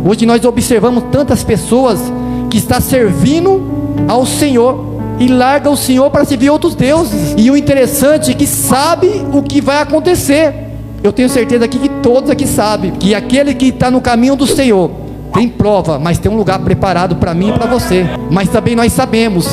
Hoje nós observamos tantas pessoas que estão servindo ao Senhor e larga o Senhor para servir outros deuses. E o interessante é que sabe o que vai acontecer. Eu tenho certeza aqui que todos aqui sabem que aquele que está no caminho do Senhor tem prova, mas tem um lugar preparado para mim e para você. Mas também nós sabemos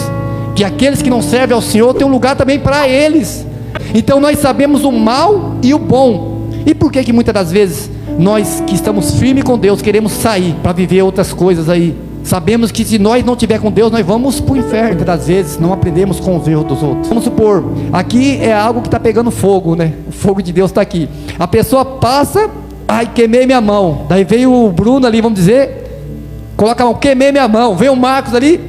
que aqueles que não servem ao Senhor tem um lugar também para eles. Então nós sabemos o mal e o bom. E por que muitas das vezes nós que estamos firmes com Deus queremos sair para viver outras coisas aí? Sabemos que se nós não estiver com Deus, nós vamos para o inferno. Muitas das vezes não aprendemos com os erros dos outros. Vamos supor, aqui é algo que está pegando fogo, né? O fogo de Deus está aqui. A pessoa passa, ai, queimei minha mão. Daí veio o Bruno ali, vamos dizer, coloca a mão, queimei minha mão. Veio o Marcos ali,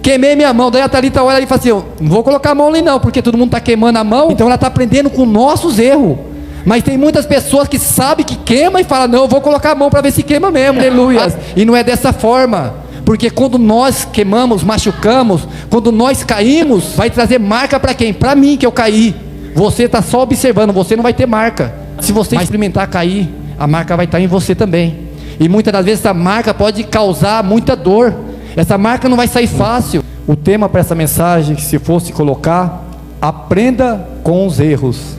queimei minha mão. Daí a Thalita olha ali e fala assim, eu não vou colocar a mão ali não, porque todo mundo está queimando a mão. Então ela está aprendendo com nossos erros. Mas tem muitas pessoas que sabem que queima e falam, não, eu vou colocar a mão para ver se queima mesmo. Aleluia. E não é dessa forma. Porque quando nós queimamos, machucamos, quando nós caímos, vai trazer marca para quem? Para mim que eu caí. Você está só observando, você não vai ter marca. Se você experimentar cair, a marca vai estar em você também. E muitas das vezes essa marca pode causar muita dor. Essa marca não vai sair fácil. O tema para essa mensagem, se fosse colocar, aprenda com os erros.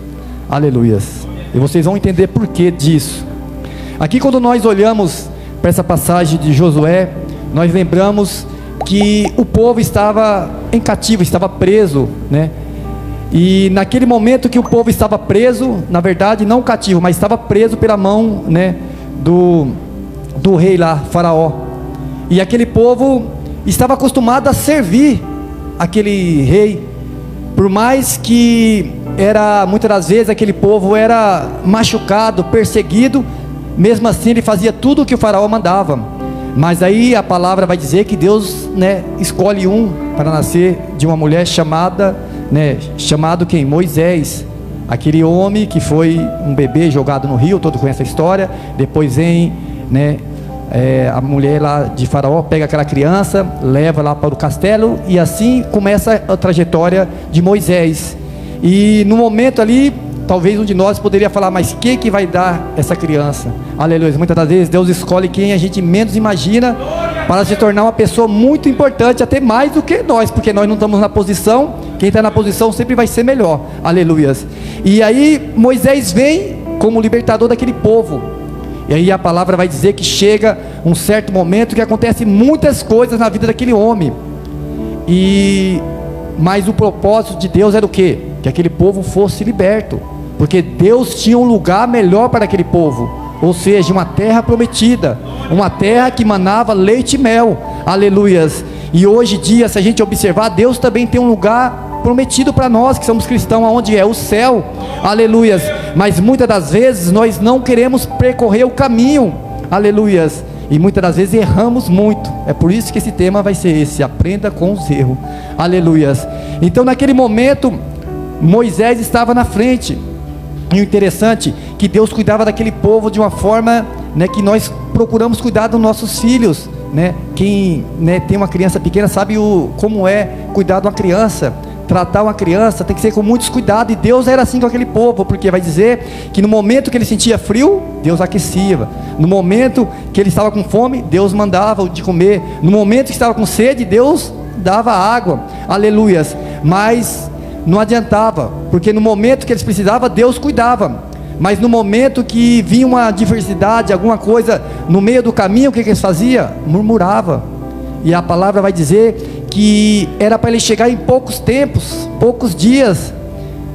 Aleluias. E vocês vão entender por que disso. Aqui quando nós olhamos para essa passagem de Josué, nós lembramos que o povo estava em cativo, estava preso, né? E naquele momento que o povo estava preso, na verdade não cativo, mas estava preso pela mão, né, do rei lá, Faraó. E aquele povo estava acostumado a servir aquele rei, por mais que muitas das vezes aquele povo era machucado, perseguido, mesmo assim ele fazia tudo o que o Faraó mandava. Mas aí a palavra vai dizer que Deus, né, escolhe um para nascer de uma mulher chamado quem? Moisés, aquele homem que foi um bebê jogado no rio, todos conhecem a história. Depois vem, né, a mulher lá de Faraó, pega aquela criança, leva lá para o castelo, e assim começa a trajetória de Moisés. E no momento ali, talvez um de nós poderia falar, mas quem que vai dar essa criança? Aleluia. Muitas das vezes Deus escolhe quem a gente menos imagina para se tornar uma pessoa muito importante, até mais do que nós, porque nós não estamos na posição. Quem está na posição sempre vai ser melhor. Aleluia. E aí Moisés vem como libertador daquele povo. E aí a palavra vai dizer que chega um certo momento que acontece muitas coisas na vida daquele homem. Mas o propósito de Deus era o quê? Que aquele povo fosse liberto, porque Deus tinha um lugar melhor para aquele povo, ou seja, uma terra prometida, uma terra que manava leite e mel. Aleluias. E hoje em dia, se a gente observar, Deus também tem um lugar prometido para nós que somos cristãos, aonde é o céu. Aleluias. Mas muitas das vezes nós não queremos percorrer o caminho. Aleluias. E muitas das vezes erramos muito. É por isso que esse tema vai ser esse: aprenda com os erros. Aleluias. Então naquele momento Moisés estava na frente. E o interessante é que Deus cuidava daquele povo de uma forma, né, que nós procuramos cuidar dos nossos filhos, né? Quem, né, tem uma criança pequena sabe como é cuidar de uma criança. Tratar uma criança tem que ser com muitos cuidados. E Deus era assim com aquele povo, porque vai dizer que no momento que ele sentia frio, Deus aquecia. No momento que ele estava com fome, Deus mandava de comer. No momento que estava com sede, Deus dava água. Aleluias. Mas não adiantava, porque no momento que eles precisavam, Deus cuidava. Mas no momento que vinha uma adversidade, alguma coisa no meio do caminho, o que eles faziam? Murmurava. E a palavra vai dizer que era para eles chegar em poucos tempos, poucos dias,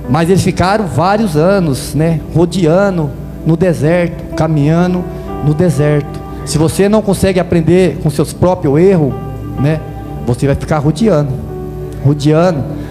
mas eles ficaram vários anos, né, rodeando no deserto, caminhando no deserto. Se você não consegue aprender com seus próprios erros, né, você vai ficar rodeando,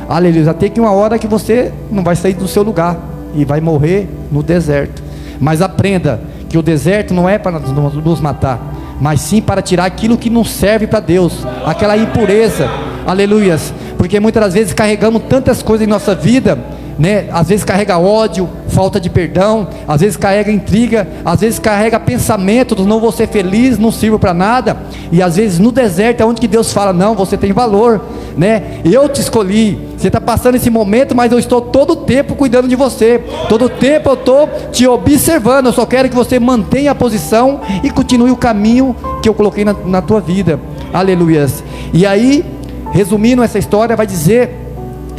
aleluia, até que uma hora que você não vai sair do seu lugar e vai morrer no deserto. Mas aprenda que o deserto não é para nos matar, mas sim para tirar aquilo que não serve para Deus, aquela impureza. Aleluias. Porque muitas das vezes carregamos tantas coisas em nossa vida, né? Às vezes carrega ódio, falta de perdão, às vezes carrega intriga, às vezes carrega pensamento do não vou ser feliz, não sirvo para nada. E às vezes no deserto é onde que Deus fala: não, você tem valor, né? Eu te escolhi, você está passando esse momento, mas eu estou todo o tempo cuidando de você, todo o tempo eu estou te observando. Eu só quero que você mantenha a posição e continue o caminho que eu coloquei na tua vida. Aleluias. E aí, resumindo essa história, vai dizer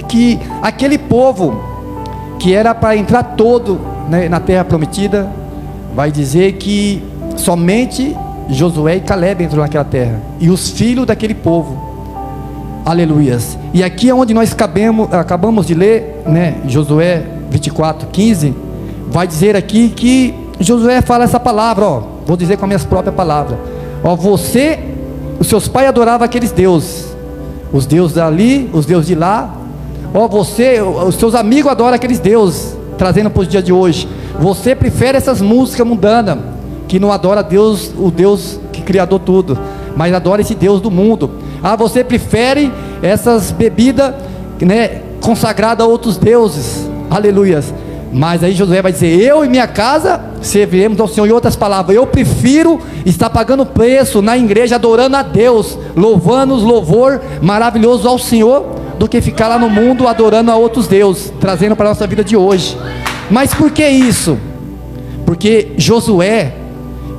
que aquele povo que era para entrar todo, né, na terra prometida, vai dizer que somente Josué e Caleb entrou naquela terra, e os filhos daquele povo. Aleluias. E aqui é onde nós acabamos de ler, né, Josué 24:15, vai dizer aqui que Josué fala essa palavra, ó, vou dizer com as minhas próprias palavras: ó, você, os seus pais adoravam aqueles deuses, os deuses dali, os deuses de lá. Ó, você, os seus amigos adoram aqueles deuses, trazendo para os dias de hoje. Você prefere essas músicas mundanas, que não adora Deus, o Deus que criador tudo, mas adora esse Deus do mundo. Ah, você prefere essas bebidas, né, consagradas a outros deuses. Aleluias. Mas aí Josué vai dizer: eu e minha casa serviremos ao Senhor. Em outras palavras, eu prefiro estar pagando preço na igreja, adorando a Deus, louvando os louvor maravilhoso ao Senhor, do que ficar lá no mundo adorando a outros deuses, trazendo para a nossa vida de hoje. Mas por que isso? Porque Josué,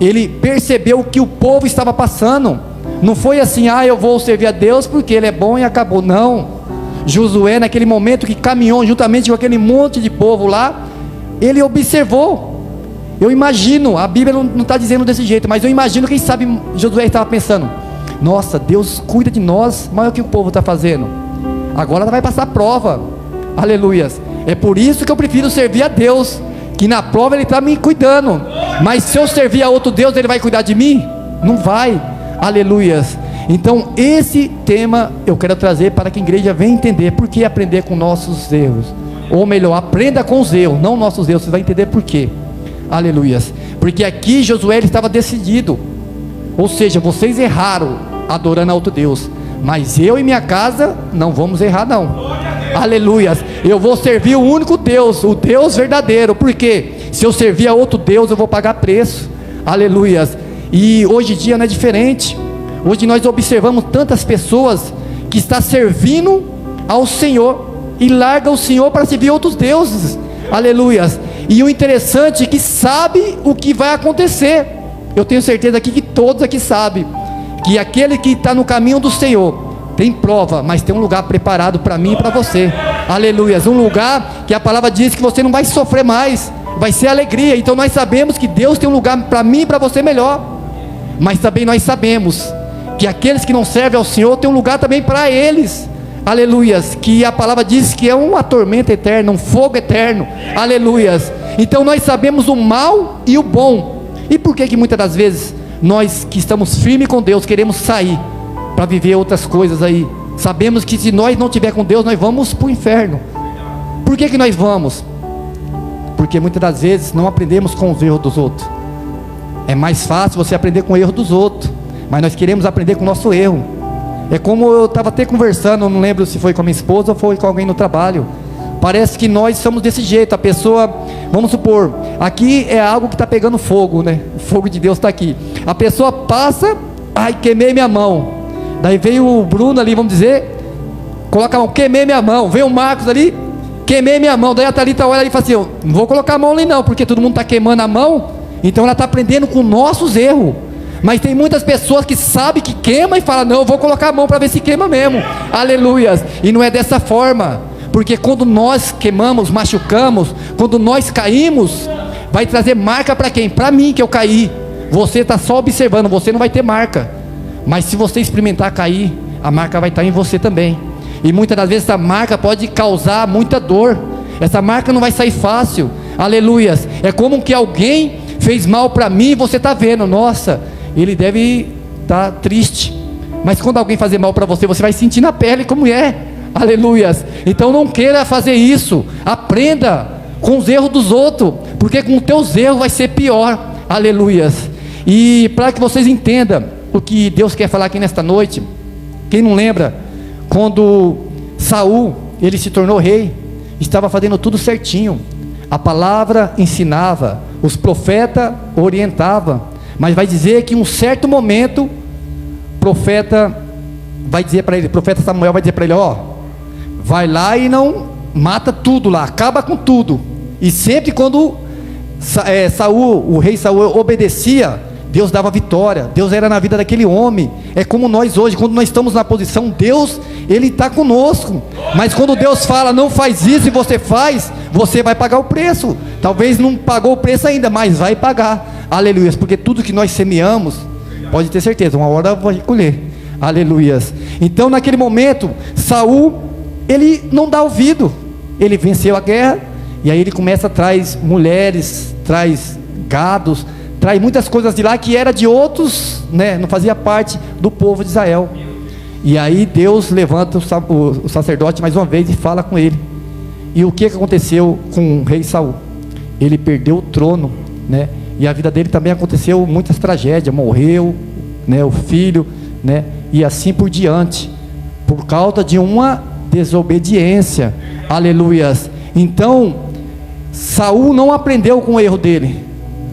ele percebeu o que o povo estava passando. Não foi assim: ah, eu vou servir a Deus porque Ele é bom e acabou. Não. Josué, naquele momento que caminhou juntamente com aquele monte de povo lá, ele observou. Eu imagino, a Bíblia não está dizendo desse jeito, mas eu imagino, quem sabe Josué estava pensando: nossa, Deus cuida de nós, mas é o que o povo está fazendo. Agora ela vai passar prova. Aleluias. É por isso que eu prefiro servir a Deus, que na prova Ele está me cuidando. Mas se eu servir a outro Deus, Ele vai cuidar de mim? Não vai. Aleluias. Então esse tema eu quero trazer para que a igreja venha entender por que aprender com nossos erros. Ou melhor, aprenda com os erros, não nossos erros. Você vai entender por quê. Aleluias. Porque aqui Josué, ele estava decidido. Ou seja, vocês erraram adorando a outro Deus, mas eu e minha casa não vamos errar não. Aleluias. Eu vou servir o único Deus, o Deus verdadeiro. Porque se eu servir a outro Deus, eu vou pagar preço. Aleluias. E hoje em dia não é diferente. Hoje nós observamos tantas pessoas que estão servindo ao Senhor e larga o Senhor para servir outros deuses. Aleluias. E o interessante é que sabe o que vai acontecer. Eu tenho certeza aqui que todos aqui sabem que aquele que está no caminho do Senhor tem prova, mas tem um lugar preparado para mim e para você. Aleluias. Um lugar que a palavra diz que você não vai sofrer mais, vai ser alegria. Então nós sabemos que Deus tem um lugar para mim e para você melhor. Mas também nós sabemos que aqueles que não servem ao Senhor tem um lugar também para eles. Aleluias. Que a palavra diz que é uma tormenta eterna, um fogo eterno. Aleluias. Então nós sabemos o mal e o bom. E por que muitas das vezes nós que estamos firmes com Deus queremos sair para viver outras coisas aí? Sabemos que se nós não estiver com Deus, nós vamos para o inferno. Por que nós vamos? Porque muitas das vezes não aprendemos com os erros dos outros. É mais fácil você aprender com o erro dos outros, mas nós queremos aprender com o nosso erro. É como eu estava até conversando, não lembro se foi com a minha esposa ou foi com alguém no trabalho. Parece que nós somos desse jeito. A pessoa, vamos supor, aqui é algo que está pegando fogo, né? O fogo de Deus está aqui. A pessoa passa, ai, queimei minha mão. Daí veio o Bruno ali, vamos dizer, coloca a mão, queimei minha mão. Veio o Marcos ali, queimei minha mão. Daí a Thalita olha ali e fala assim: eu não vou colocar a mão ali não, porque todo mundo está queimando a mão. Então ela está aprendendo com nossos erros. Mas tem muitas pessoas que sabem que queima e falam: não, eu vou colocar a mão para ver se queima mesmo. Aleluias. E não é dessa forma. Porque quando nós queimamos, machucamos, quando nós caímos, vai trazer marca para quem? Para mim, que eu caí. Você está só observando, você não vai ter marca. Mas se você experimentar cair, a marca vai estar em você também. E muitas das vezes essa marca pode causar muita dor. Essa marca não vai sair fácil. Aleluias. É como que alguém fez mal para mim e você está vendo: nossa, ele deve estar triste. Mas quando alguém fazer mal para você, você vai sentir na pele como é. Aleluias. Então não queira fazer isso. Aprenda com os erros dos outros, porque com os teus erros vai ser pior. Aleluias. E para que vocês entendam o que Deus quer falar aqui nesta noite, quem não lembra quando Saul, ele se tornou rei, estava fazendo tudo certinho. A palavra ensinava, os profetas orientavam, mas vai dizer que em um certo momento, o profeta vai dizer para ele, o profeta Samuel vai dizer para ele, ó, vai lá e não mata tudo lá, acaba com tudo. E sempre quando o rei Saul obedecia, Deus dava vitória, Deus era na vida daquele homem. É como nós hoje, quando nós estamos na posição, Deus, Ele está conosco, mas quando Deus fala, não faz isso, e você faz, você vai pagar o preço. Talvez não pagou o preço ainda, mas vai pagar, aleluias, porque tudo que nós semeamos, pode ter certeza, uma hora vai colher, aleluias. Então naquele momento, Saul, ele não dá ouvido, ele venceu a guerra, e aí ele começa a traz mulheres, traz gados, traz muitas coisas de lá que era de outros, né, não fazia parte do povo de Israel. E aí Deus levanta o sacerdote mais uma vez e fala com ele. E o que aconteceu com o rei Saul? Ele perdeu o trono, né? E a vida dele também aconteceu muitas tragédias, morreu, né, o filho, né, e assim por diante, por causa de uma desobediência, aleluias. Então Saul não aprendeu com o erro dele,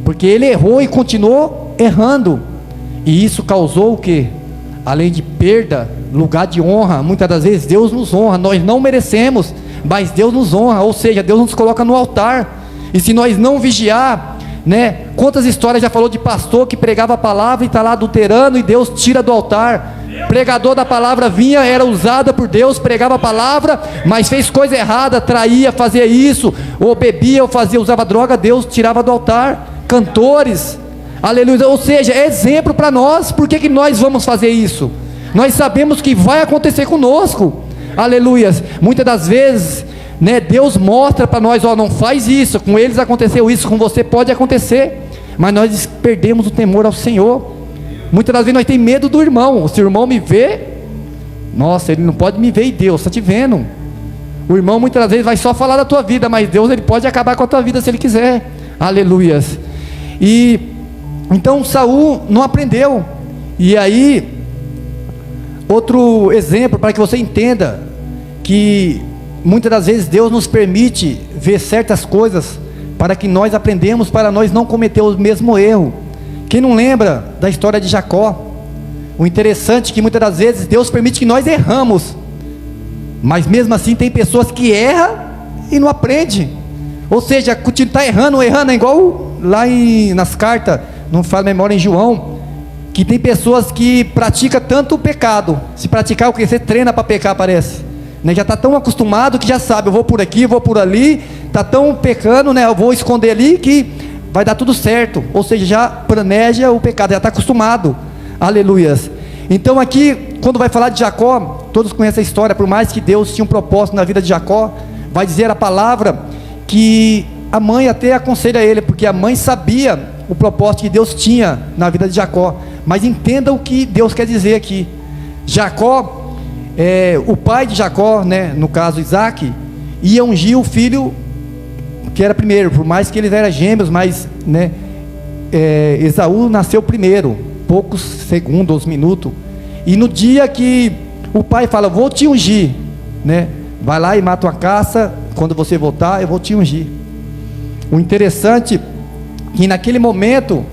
porque ele errou e continuou errando, e isso causou o que? Além de perda, lugar de honra. Muitas das vezes Deus nos honra, nós não merecemos, mas Deus nos honra, ou seja, Deus nos coloca no altar. E se nós não vigiar, né, quantas histórias já falou de pastor que pregava a palavra e está lá adulterando, e Deus tira do altar. Pregador da palavra vinha, era usada por Deus, pregava a palavra, mas fez coisa errada, traía, fazia isso, ou bebia, ou fazia, usava droga, Deus tirava do altar. Cantores, aleluia, ou seja, é exemplo para nós. Por que nós vamos fazer isso? Nós sabemos que vai acontecer conosco, aleluia. Muitas das vezes, né, Deus mostra para nós, ó, não faz isso, com eles aconteceu isso, com você pode acontecer, mas nós perdemos o temor ao Senhor. Muitas das vezes nós temos medo do irmão. Se o irmão me vê, nossa, ele não pode me ver, e Deus está te vendo. O irmão muitas das vezes vai só falar da tua vida, mas Deus, ele pode acabar com a tua vida se ele quiser, aleluias. E então Saul não aprendeu. E aí, outro exemplo para que você entenda que muitas das vezes Deus nos permite ver certas coisas para que nós aprendemos, para nós não cometer o mesmo erro. Quem não lembra da história de Jacó? O interessante é que muitas das vezes Deus permite que nós erramos, mas mesmo assim tem pessoas que erram e não aprendem. Ou seja, está errando, é igual lá nas cartas, não falo memória, em João, que tem pessoas que praticam tanto o pecado. Se praticar o que? Você treina para pecar, parece, né? Já está tão acostumado que já sabe, eu vou por aqui, vou por ali, está tão pecando, né? Eu vou esconder ali que vai dar tudo certo. Ou seja, já planeja o pecado, já está acostumado, aleluias. Então aqui, quando vai falar de Jacó, todos conhecem a história. Por mais que Deus tinha um propósito na vida de Jacó, vai dizer a palavra que a mãe até aconselha ele, porque a mãe sabia o propósito que Deus tinha na vida de Jacó. Mas entenda o que Deus quer dizer aqui. Jacó, o pai de Jacó, né, no caso Isaac, ia ungir o filho que era primeiro, por mais que eles eram gêmeos, mas, né, Esaú nasceu primeiro, poucos segundos, minutos. E no dia que o pai fala, vou te ungir, né, vai lá e mata uma caça, quando você voltar eu vou te ungir. O interessante é que naquele momento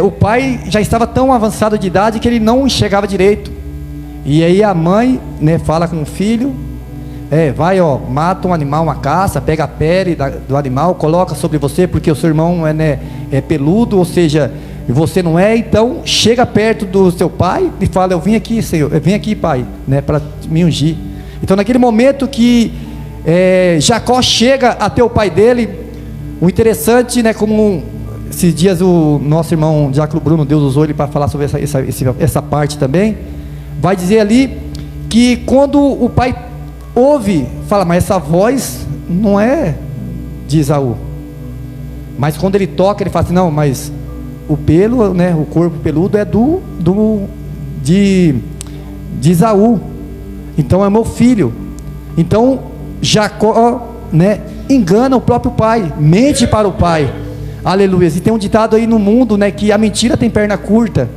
o pai já estava tão avançado de idade que ele não enxergava direito. E aí a mãe, né, fala com o filho, vai, ó, mata um animal, uma caça, pega a pele do animal, coloca sobre você, porque o seu irmão é peludo, ou seja, você não é. Então chega perto do seu pai e fala, eu vim aqui, Senhor, eu vim aqui, pai, né, para me ungir. Então naquele momento que Jacó chega até o pai dele, o interessante, né, como esses dias o nosso irmão Diácono Bruno, Deus usou ele para falar sobre essa parte também, vai dizer ali que quando o pai ouve, fala, mas essa voz não é de Esaú. Mas quando ele toca, ele fala assim, não, mas o pelo, né, o corpo peludo é de Esaú, então é meu filho. Então Jacó, né, engana o próprio pai, mente para o pai, aleluia. E tem um ditado aí no mundo, né, que a mentira tem perna curta,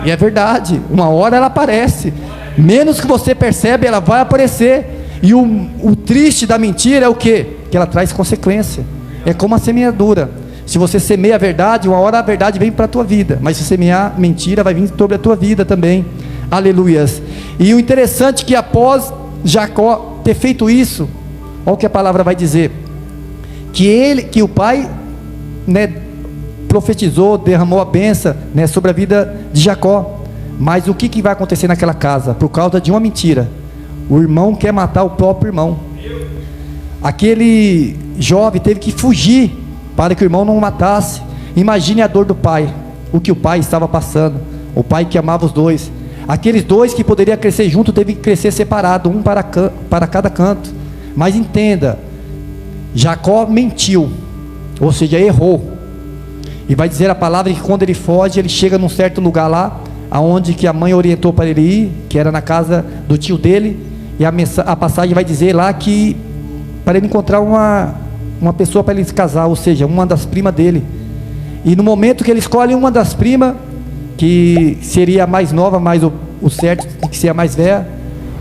e é verdade, uma hora ela aparece, menos que você percebe, ela vai aparecer. E o triste da mentira é o quê? Que ela traz consequência. É como a semeadura. Se você semeia a verdade, uma hora a verdade vem para a tua vida, mas se semear mentira, vai vir sobre a tua vida também. Aleluias. E o interessante é que após Jacó ter feito isso, olha o que a palavra vai dizer, que o pai, né, profetizou, derramou a bênção, né, sobre a vida de Jacó. Mas o que vai acontecer naquela casa? Por causa de uma mentira, o irmão quer matar o próprio irmão. Aquele jovem teve que fugir para que o irmão não o matasse. Imagine a dor do pai, o que o pai estava passando, o pai que amava os dois. Aqueles dois que poderiam crescer juntos, teve que crescer separado, um para cada canto. Mas entenda, Jacó mentiu, ou seja, errou. E vai dizer a palavra que quando ele foge, ele chega num certo lugar lá, aonde que a mãe orientou para ele ir, que era na casa do tio dele. E a passagem vai dizer lá que para ele encontrar uma pessoa para ele se casar, ou seja, uma das primas dele. E no momento que ele escolhe uma das primas, que seria a mais nova, mas o certo de que ser a mais velha,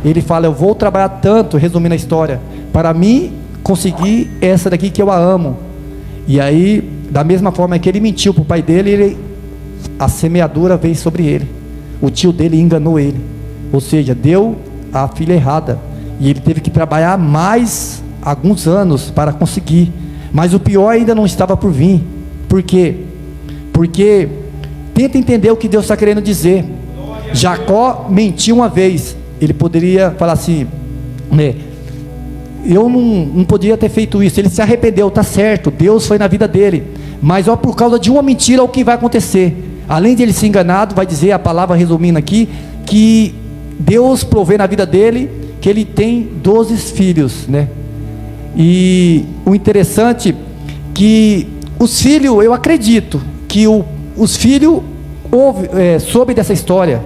ele fala: eu vou trabalhar tanto, resumindo a história, para mim conseguir essa daqui que eu a amo. E aí, da mesma forma que ele mentiu para o pai dele, a semeadura veio sobre ele. O tio dele enganou ele, ou seja, deu a filha errada, e ele teve que trabalhar mais alguns anos para conseguir. Mas o pior ainda não estava por vir. Por quê? Porque tenta entender o que Deus está querendo dizer. Jacó mentiu uma vez. Ele poderia falar assim, né, eu não poderia ter feito isso. Ele se arrependeu, está certo, Deus foi na vida dele. Mas ó, por causa de uma mentira, o que vai acontecer? Além de ele ser enganado, vai dizer a palavra, resumindo aqui, que Deus provê na vida dele que ele tem 12 filhos, né? E o interessante que os filhos, eu acredito que os filhos soube dessa história.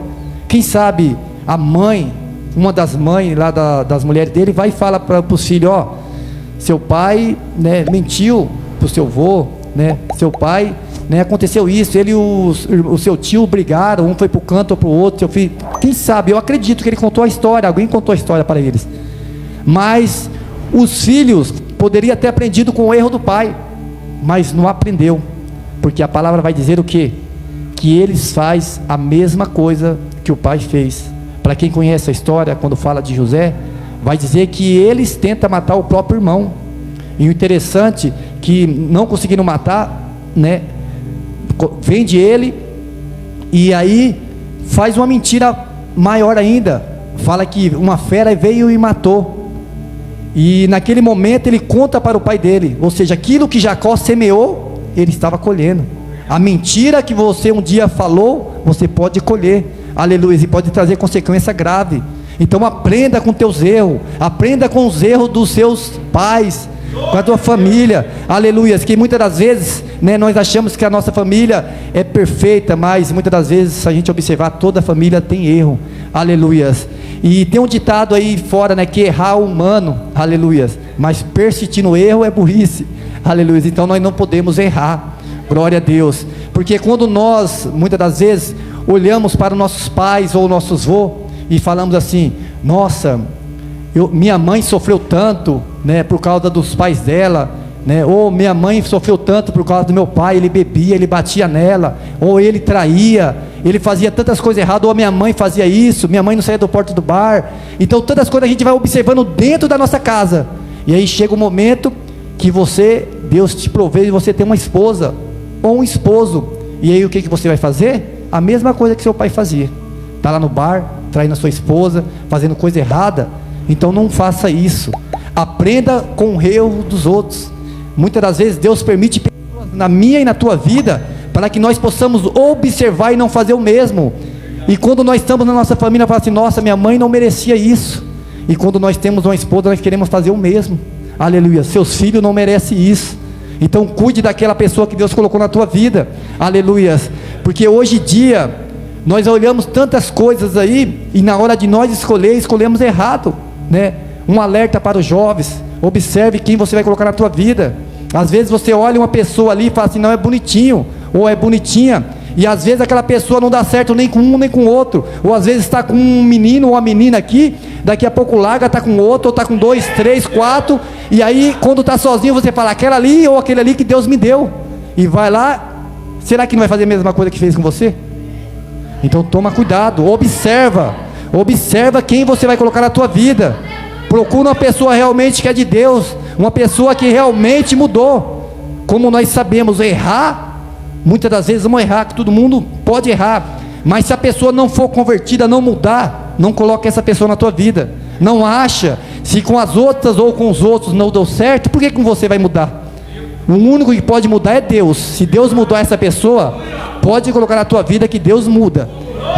Quem sabe a mãe, uma das mães lá das mulheres dele, vai e fala para os filhos: ó, seu pai, né, mentiu para o seu avô, né, seu pai, né, aconteceu isso, ele e o seu tio brigaram, um foi para o canto ou para o outro, seu filho. Quem sabe, eu acredito que ele contou a história, alguém contou a história para eles. Mas os filhos poderiam ter aprendido com o erro do pai, mas não aprendeu, porque a palavra vai dizer o quê? Que eles fazem a mesma coisa que o pai fez. Para quem conhece a história, quando fala de José, vai dizer que eles tentam matar o próprio irmão. E o interessante que não conseguiram matar, né, vende ele, e aí faz uma mentira maior ainda, fala que uma fera veio e matou. E naquele momento ele conta para o pai dele, ou seja, aquilo que Jacó semeou, ele estava colhendo. A mentira que você um dia falou, você pode colher, aleluia, e pode trazer consequência grave. Então aprenda com teus erros, aprenda com os erros dos seus pais, com a tua família, aleluia. Que muitas das vezes, né, nós achamos que a nossa família é perfeita, mas muitas das vezes, se a gente observar, toda a família tem erro, aleluia. E tem um ditado aí fora, né, que errar é humano, aleluia, mas persistir no erro é burrice, aleluia. Então nós não podemos errar, glória a Deus, porque quando nós, muitas das vezes, olhamos para os nossos pais ou nossos avós e falamos assim: nossa, minha mãe sofreu tanto, né, por causa dos pais dela, né? Ou minha mãe sofreu tanto por causa do meu pai, ele bebia, ele batia nela, ou ele traía, ele fazia tantas coisas erradas, ou minha mãe fazia isso, minha mãe não saía do porta do bar. Então tantas coisas a gente vai observando dentro da nossa casa, e aí chega o momento que Deus te provê e você tem uma esposa ou um esposo, e aí o que você vai fazer? A mesma coisa que seu pai fazia, está lá no bar, traindo a sua esposa, fazendo coisa errada. Então não faça isso, aprenda com o erro dos outros. Muitas das vezes Deus permite pessoas na minha e na tua vida, para que nós possamos observar e não fazer o mesmo. E quando nós estamos na nossa família, fala assim: nossa, minha mãe não merecia isso. E quando nós temos uma esposa, nós queremos fazer o mesmo, aleluia. Seus filhos não merecem isso. Então cuide daquela pessoa que Deus colocou na tua vida, aleluia. Porque hoje em dia nós olhamos tantas coisas aí, e na hora de nós escolhemos errado, né? Um alerta para os jovens: observe quem você vai colocar na tua vida. Às vezes você olha uma pessoa ali e fala assim: não, é bonitinho, ou é bonitinha, e às vezes aquela pessoa não dá certo nem com um nem com o outro, ou às vezes está com um menino ou uma menina aqui, daqui a pouco larga, está com outro, ou está com 2, 3, 4, e aí quando está sozinho você fala, aquela ali ou aquele ali que Deus me deu, e vai lá, será que não vai fazer a mesma coisa que fez com você? Então toma cuidado, observa quem você vai colocar na tua vida, procura uma pessoa realmente que é de Deus, uma pessoa que realmente mudou. Como nós sabemos, errar, muitas das vezes vamos errar, que todo mundo pode errar, mas se a pessoa não for convertida, não mudar, não coloque essa pessoa na tua vida. Não acha, se com as outras ou com os outros não deu certo, por que com você vai mudar? O único que pode mudar é Deus. Se Deus mudou essa pessoa, pode colocar na tua vida que Deus muda.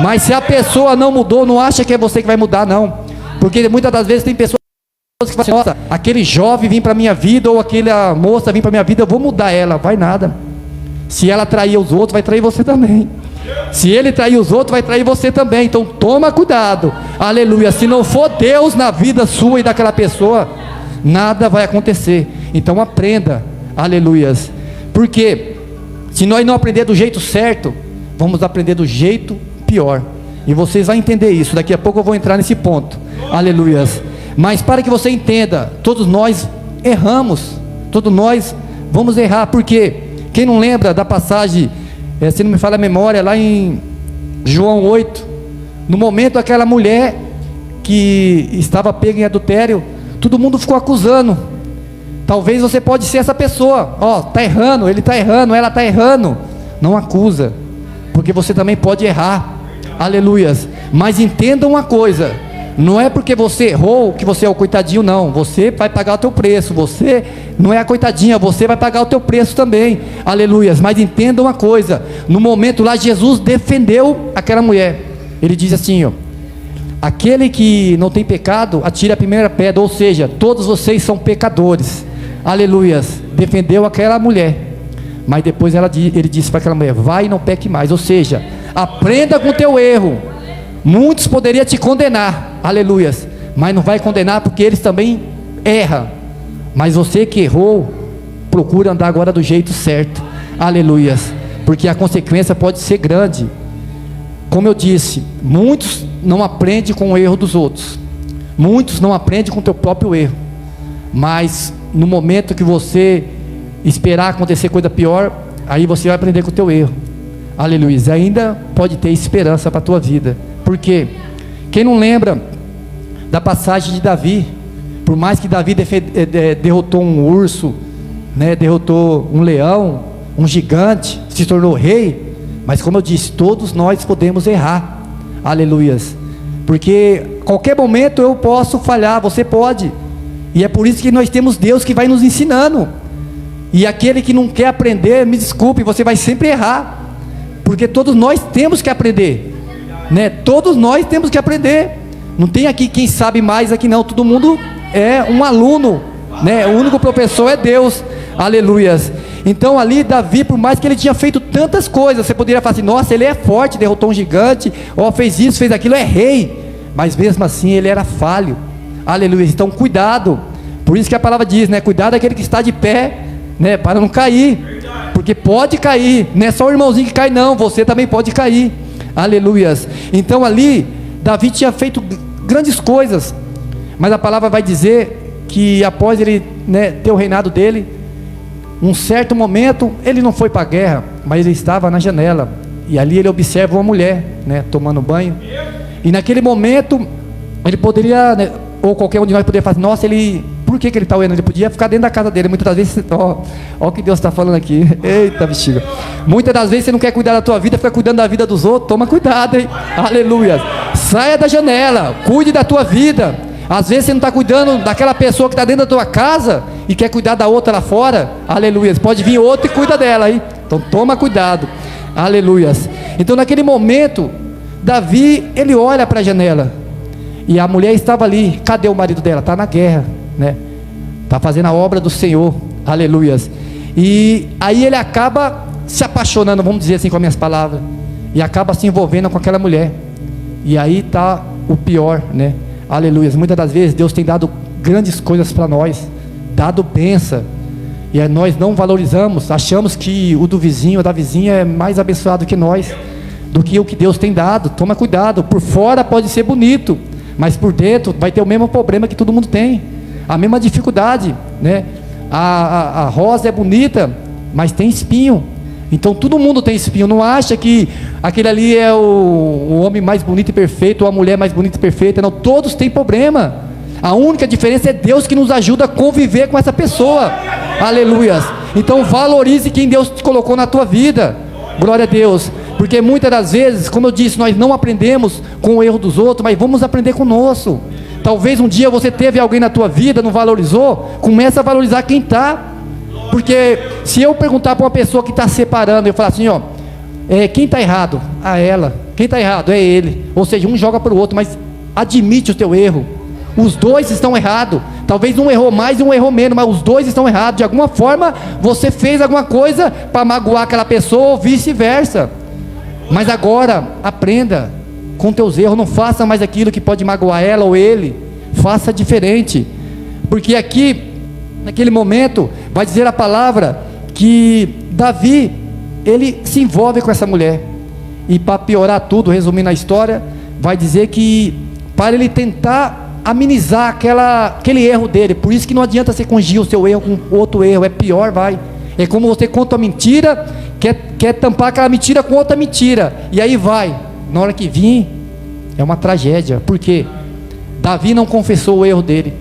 Mas se a pessoa não mudou, não acha que é você que vai mudar, não, porque muitas das vezes tem pessoas que falam assim, nossa, aquele jovem vem para minha vida, ou aquela moça vem para minha vida, eu vou mudar ela. Vai nada. Se ela trair os outros, vai trair você também. Se ele trair os outros, vai trair você também. Então toma cuidado, aleluia. Se não for Deus na vida sua e daquela pessoa, nada vai acontecer. Então aprenda, aleluias, porque se nós não aprender do jeito certo, vamos aprender do jeito pior, e vocês vão entender isso, daqui a pouco eu vou entrar nesse ponto, aleluias. Mas para que você entenda, todos nós erramos, todos nós vamos errar, porque quem não lembra da passagem, se não me falha a memória, lá em João 8, no momento aquela mulher que estava pega em adultério, todo mundo ficou acusando. Talvez você pode ser essa pessoa, está errando, ele está errando, ela está errando. Não acusa, porque você também pode errar, aleluias. Mas entenda uma coisa, não é porque você errou que você é o coitadinho, não. Você vai pagar o teu preço, você não é a coitadinha, você vai pagar o teu preço também, aleluias. Mas entenda uma coisa, no momento lá Jesus defendeu aquela mulher. Ele diz assim, aquele que não tem pecado, atire a primeira pedra. Ou seja, todos vocês são pecadores, aleluias. Defendeu aquela mulher, mas depois ele disse para aquela mulher, vai e não peque mais. Ou seja, aprenda com o teu erro. Muitos poderiam te condenar, aleluias, mas não vai condenar porque eles também erram. Mas você que errou, procura andar agora do jeito certo, aleluias, porque a consequência pode ser grande. Como eu disse, muitos não aprendem com o erro dos outros, muitos não aprendem com o teu próprio erro, mas no momento que você esperar acontecer coisa pior, aí você vai aprender com o teu erro, aleluia. Ainda pode ter esperança para a tua vida, porque quem não lembra da passagem de Davi, por mais que Davi derrotou um urso, né, derrotou um leão, um gigante, se tornou rei, mas como eu disse, todos nós podemos errar, aleluias, porque qualquer momento eu posso falhar, você pode, e é por isso que nós temos Deus que vai nos ensinando. E aquele que não quer aprender, me desculpe, você vai sempre errar, porque todos nós temos que aprender, né? Todos nós temos que aprender. Não tem aqui quem sabe mais aqui não, todo mundo é um aluno, né? O único professor é Deus, aleluias. Então ali Davi, por mais que ele tinha feito tantas coisas, você poderia falar assim, nossa, ele é forte, derrotou um gigante, fez isso, fez aquilo, é rei, mas mesmo assim ele era falho, aleluia. Então cuidado, por isso que a palavra diz, né? Cuidado daquele que está de pé, né, para não cair, porque pode cair, não é só o irmãozinho que cai não, você também pode cair, aleluias. Então ali, Davi tinha feito grandes coisas, mas a palavra vai dizer que após ele, né, ter o reinado dele, um certo momento, ele não foi para a guerra, mas ele estava na janela, e ali ele observa uma mulher, né, tomando banho, e naquele momento, ele poderia, né, ou qualquer um de nós poderia falar, nossa, por que ele está olhando? Ele podia ficar dentro da casa dele. Muitas das vezes, ó o que Deus está falando aqui, eita bexiga, muitas das vezes você não quer cuidar da tua vida, fica cuidando da vida dos outros, toma cuidado, hein? Aleluia, saia da janela, cuide da tua vida. Às vezes você não está cuidando daquela pessoa que está dentro da tua casa, e quer cuidar da outra lá fora, aleluia, pode vir outro e cuida dela, hein? Então toma cuidado, aleluia. Então naquele momento, Davi, ele olha para a janela, e a mulher estava ali, cadê o marido dela? Está na guerra, né? Está fazendo a obra do Senhor, aleluias. E aí ele acaba se apaixonando, vamos dizer assim com as minhas palavras, e acaba se envolvendo com aquela mulher, e aí está o pior, né? Aleluias. Muitas das vezes Deus tem dado grandes coisas para nós, dado bênção, E aí nós não valorizamos, achamos que o do vizinho ou da vizinha é mais abençoado que nós, do que o que Deus tem dado. Toma cuidado, por fora pode ser bonito, mas por dentro vai ter o mesmo problema que todo mundo tem, a mesma dificuldade, né? A rosa é bonita, mas tem espinho. Então todo mundo tem espinho. Não acha que aquele ali é o homem mais bonito e perfeito, ou a mulher mais bonita e perfeita. Não, todos têm problema. A única diferença é Deus que nos ajuda a conviver com essa pessoa. Aleluias. Então valorize quem Deus te colocou na tua vida. Glória a Deus. Porque muitas das vezes, como eu disse, nós não aprendemos com o erro dos outros, mas vamos aprender com o nosso. Talvez um dia você teve alguém na tua vida, não valorizou, começa a valorizar quem está. Porque se eu perguntar para uma pessoa que está separando, eu falar assim, ó, quem está errado? Ah, ela. Quem está errado? É ele. Ou seja, um joga para o outro, mas admite o teu erro. Os dois estão errados. Talvez um errou mais e um errou menos, mas os dois estão errados. De alguma forma, você fez alguma coisa para magoar aquela pessoa ou vice-versa. Mas agora, aprenda com teus erros. Não faça mais aquilo que pode magoar ela ou ele. Faça diferente. Porque aqui, naquele momento, vai dizer a palavra que Davi, ele se envolve com essa mulher. E para piorar tudo, resumindo a história, vai dizer que para ele tentar amenizar aquele erro dele, por isso que não adianta você congir o seu erro com outro erro, é pior, vai. É como você conta uma mentira, quer tampar aquela mentira com outra mentira, e aí vai, na hora que vir, é uma tragédia. Por quê? Davi não confessou o erro dele,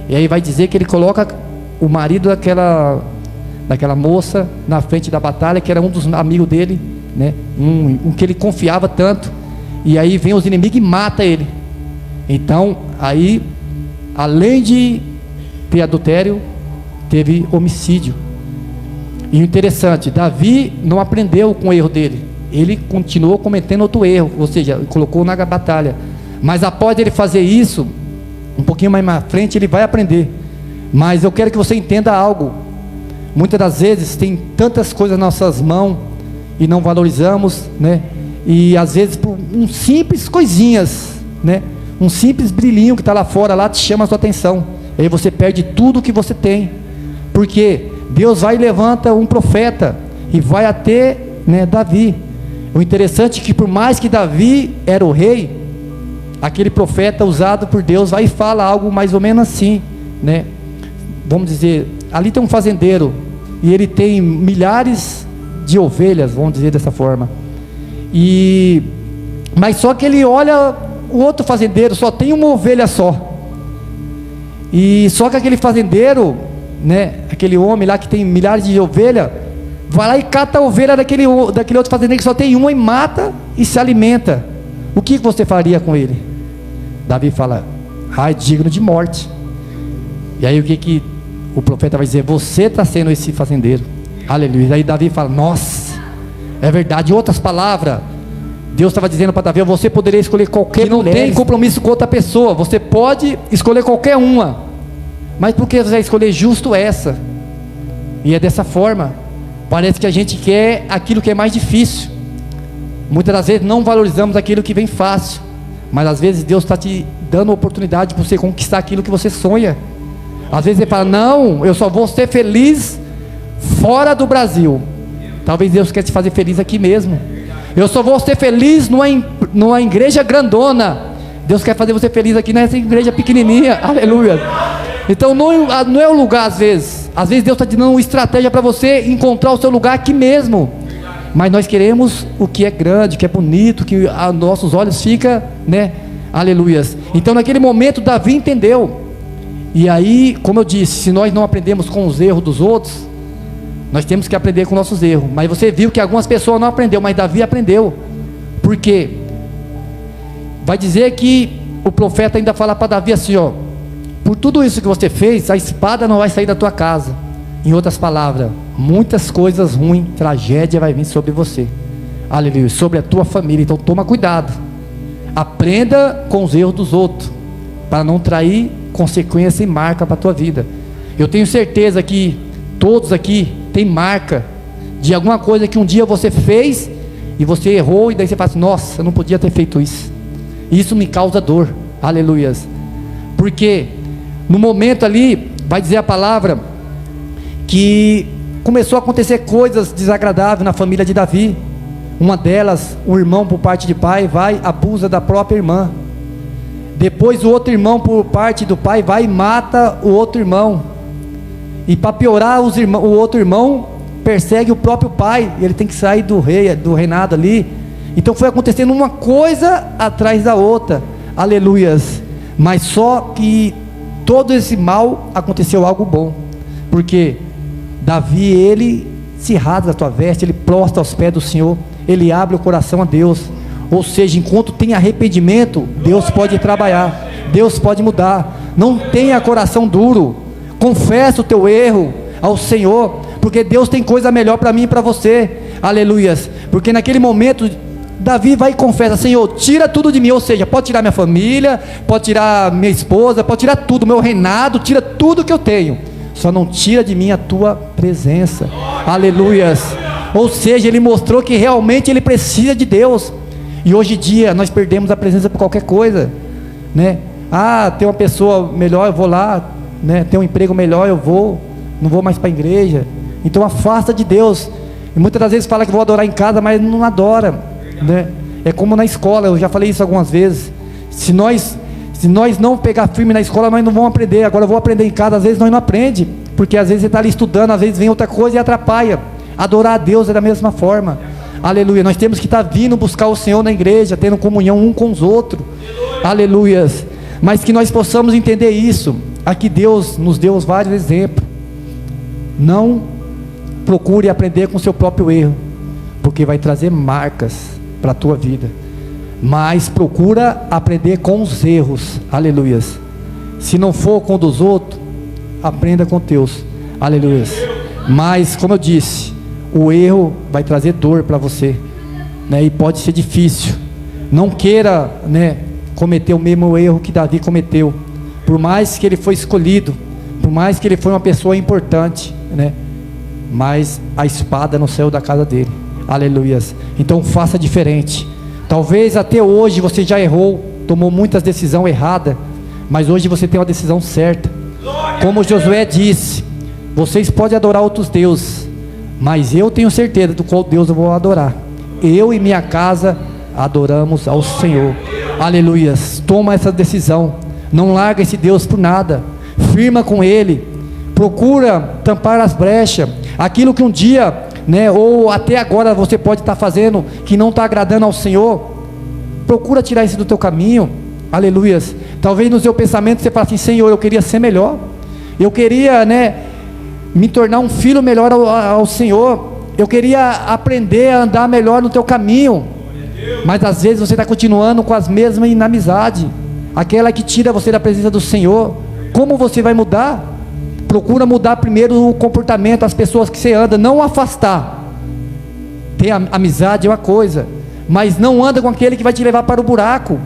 e aí vai dizer que ele coloca o marido daquela moça na frente da batalha, que era um dos amigos dele, né? Um que ele confiava tanto, e aí vem os inimigos e mata ele. Então, aí, além de ter adultério, teve homicídio. E o interessante, Davi não aprendeu com o erro dele, ele continuou cometendo outro erro, ou seja, colocou na batalha. Mas após ele fazer isso, um pouquinho mais na frente, ele vai aprender. Mas eu quero que você entenda algo. Muitas das vezes tem tantas coisas nas nossas mãos e não valorizamos, né? E às vezes por simples coisinhas, né? Um simples brilhinho que está lá fora, lá te chama a sua atenção. E aí você perde tudo que você tem. Porque Deus vai e levanta um profeta e vai até, né, Davi. O interessante é que por mais que Davi era o rei, aquele profeta usado por Deus vai e fala algo mais ou menos assim, né? Vamos dizer, ali tem um fazendeiro e ele tem milhares de ovelhas, vamos dizer dessa forma. Mas só que ele olha, o outro fazendeiro só tem uma ovelha só. E só que aquele fazendeiro, né, aquele homem lá que tem milhares de ovelhas, vai lá e cata a ovelha daquele outro fazendeiro que só tem uma e mata e se alimenta. O que você faria com ele? Davi fala, digno de morte. E aí o que o profeta vai dizer? Você está sendo esse fazendeiro. Aleluia. E aí Davi fala, nossa, é verdade. Em outras palavras, Deus estava dizendo para Davi, você poderia escolher qualquer mulher. Não tem compromisso com outra pessoa, você pode escolher qualquer uma, mas por que você vai escolher justo essa? E é dessa forma. Parece que a gente quer aquilo que é mais difícil. Muitas das vezes não valorizamos aquilo que vem fácil, mas às vezes Deus está te dando a oportunidade para você conquistar aquilo que você sonha. Às vezes você fala, não, eu só vou ser feliz fora do Brasil. Talvez Deus quer te fazer feliz aqui mesmo. Eu só vou ser feliz numa igreja grandona. Deus quer fazer você feliz aqui nessa igreja pequenininha. Aleluia. Então não é o lugar às vezes. Às vezes Deus está te dando uma estratégia para você encontrar o seu lugar aqui mesmo. Mas nós queremos o que é grande, que é bonito, que aos nossos olhos fica, né? Aleluias. Então naquele momento Davi entendeu. E aí, como eu disse, se nós não aprendemos com os erros dos outros, nós temos que aprender com nossos erros. Mas você viu que algumas pessoas não aprenderam, mas Davi aprendeu. Por quê? Vai dizer que o profeta ainda fala para Davi assim, ó, por tudo isso que você fez, a espada não vai sair da tua casa. Em outras palavras, muitas coisas ruins, tragédia vai vir sobre você. Aleluia, sobre a tua família. Então toma cuidado. Aprenda com os erros dos outros, para não trair consequência e marca para a tua vida. Eu tenho certeza que todos aqui têm marca de alguma coisa que um dia você fez e você errou, e daí você fala assim, nossa, eu não podia ter feito isso. Isso me causa dor. Aleluias. Porque no momento ali vai dizer a palavra que começou a acontecer coisas desagradáveis na família de Davi. Uma delas, o irmão por parte de pai vai, abusa da própria irmã. Depois o outro irmão por parte do pai vai e mata o outro irmão. E para piorar, o outro irmão persegue o próprio pai, e ele tem que sair do reinado ali. Então foi acontecendo uma coisa atrás da outra, aleluias. Mas só que todo esse mal aconteceu algo bom, porque Davi, ele se rasga a tua veste, ele prostra aos pés do Senhor, ele abre o coração a Deus. Ou seja, enquanto tem arrependimento, Deus pode trabalhar, Deus pode mudar. Não tenha coração duro, confessa o teu erro ao Senhor, porque Deus tem coisa melhor para mim e para você, aleluias. Porque naquele momento Davi vai e confessa: Senhor, tira tudo de mim. Ou seja, pode tirar minha família, pode tirar minha esposa, pode tirar tudo, meu reinado, tira tudo que eu tenho, só não tira de mim a tua presença, aleluias. Ou seja, ele mostrou que realmente ele precisa de Deus. E hoje em dia nós perdemos a presença por qualquer coisa, né? Tem uma pessoa melhor, eu vou lá, né? Tem um emprego melhor, eu vou, não vou mais para a igreja. Então afasta de Deus. E muitas das vezes fala que vou adorar em casa, mas não adora, né? É como na escola, eu já falei isso algumas vezes. Se nós não pegar firme na escola, nós não vamos aprender. Agora eu vou aprender em casa, às vezes nós não aprendemos, porque às vezes você está ali estudando, às vezes vem outra coisa e atrapalha. Adorar a Deus é da mesma forma, aleluia. Nós temos que estar vindo buscar o Senhor na igreja, tendo comunhão um com os outros, aleluias. Mas que nós possamos entender isso. Aqui Deus nos deu vários exemplos. Não procure aprender com o seu próprio erro, porque vai trazer marcas para a tua vida. Mas procura aprender com os erros, aleluias. Se não for com o dos outros, aprenda com teus, aleluias. Mas como eu disse, o erro vai trazer dor para você, né? E pode ser difícil. Não queira, né, cometer o mesmo erro que Davi cometeu. Por mais que ele foi escolhido, por mais que ele foi uma pessoa importante, né? Mas a espada não saiu da casa dele, aleluias. Então faça diferente. Talvez até hoje você já errou, tomou muitas decisões erradas, mas hoje você tem uma decisão certa. Como Josué disse: vocês podem adorar outros deuses, mas eu tenho certeza do qual Deus eu vou adorar. Eu e minha casa adoramos ao Senhor, aleluias. Toma essa decisão, não larga esse Deus por nada, firma com Ele, procura tampar as brechas, aquilo que um dia, né, ou até agora você pode estar fazendo, que não está agradando ao Senhor, procura tirar isso do teu caminho, aleluias. Talvez no seu pensamento você fale assim: Senhor, eu queria ser melhor, eu queria, né, me tornar um filho melhor ao Senhor, eu queria aprender a andar melhor no teu caminho, mas às vezes você está continuando com as mesmas inamizades, aquela que tira você da presença do Senhor. Como você vai mudar? Procura mudar primeiro o comportamento, as pessoas que você anda, não afastar. Ter amizade é uma coisa, mas não anda com aquele que vai te levar para o buraco,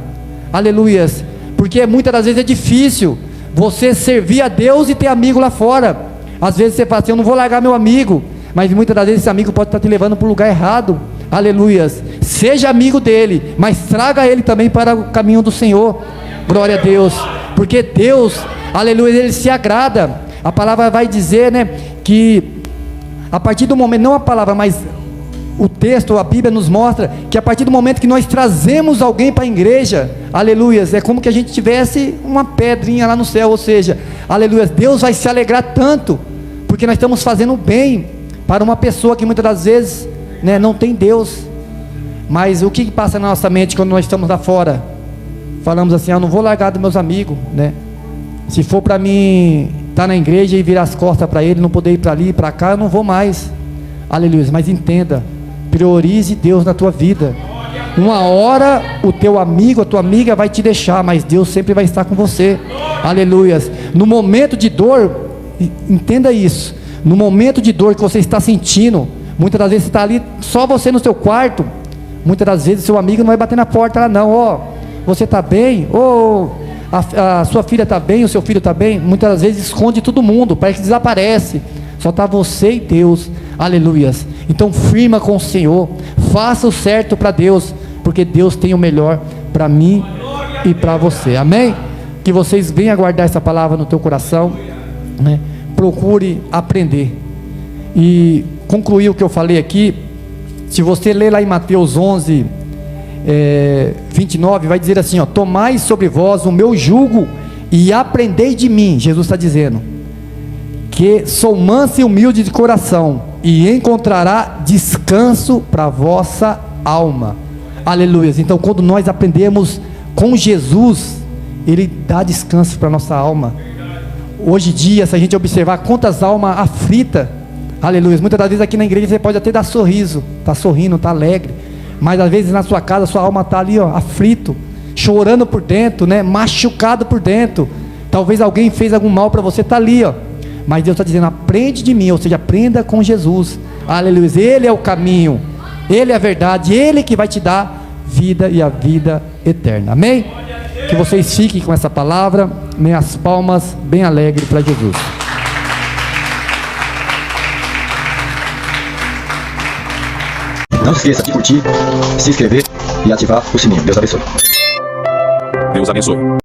aleluias. Porque muitas das vezes é difícil você servir a Deus e ter amigo lá fora. Às vezes você fala assim: eu não vou largar meu amigo, mas muitas das vezes esse amigo pode estar te levando para o lugar errado, aleluias. Seja amigo dele, mas traga ele também para o caminho do Senhor, glória a Deus. Porque Deus, aleluia, Ele se agrada. A palavra vai dizer, né, que a partir do momento, não a palavra, mas o texto, a Bíblia nos mostra que a partir do momento que nós trazemos alguém para a igreja, aleluias, é como que a gente tivesse uma pedrinha lá no céu. Ou seja, aleluias, Deus vai se alegrar tanto, porque nós estamos fazendo bem para uma pessoa que muitas das vezes, né, não tem Deus. Mas o que passa na nossa mente quando nós estamos lá fora? Falamos assim: eu não vou largar dos meus amigos, né? Se for para mim estar na igreja e virar as costas para ele, não poder ir para ali e para cá, eu não vou mais, aleluia. Mas entenda, priorize Deus na tua vida. Uma hora o teu amigo, a tua amiga vai te deixar, mas Deus sempre vai estar com você, aleluia. No momento de dor, entenda isso, no momento de dor que você está sentindo, muitas das vezes você está ali, só você no seu quarto, muitas das vezes seu amigo não vai bater na porta lá não: ó, você está bem? A sua filha está bem, o seu filho está bem? Muitas das vezes esconde todo mundo, parece que desaparece, só está você e Deus, aleluias. Então firma com o Senhor, faça o certo para Deus, porque Deus tem o melhor para mim e para você, amém? Que vocês venham guardar essa palavra no teu coração, né? Procure aprender, e concluir o que eu falei aqui. Se você ler lá em Mateus 11, 29, vai dizer assim, ó: tomai sobre vós o meu jugo e aprendei de mim. Jesus está dizendo que sou manso e humilde de coração, e encontrará descanso para a vossa alma. Aleluia. Então, quando nós aprendemos com Jesus, Ele dá descanso para a nossa alma. Hoje em dia, se a gente observar quantas almas aflitas, aleluia, muitas das vezes aqui na igreja você pode até dar sorriso, está sorrindo, está alegre, mas às vezes na sua casa, sua alma está ali, ó, aflito, chorando por dentro, né? Machucado por dentro. Talvez alguém fez algum mal para você, está ali, ó. Mas Deus está dizendo: aprende de mim, ou seja, aprenda com Jesus. Aleluia. Ele é o caminho, Ele é a verdade, Ele que vai te dar vida e a vida eterna. Amém? Que vocês fiquem com essa palavra, minhas palmas bem alegres para Jesus. Não se esqueça de curtir, se inscrever e ativar o sininho. Deus abençoe. Deus abençoe.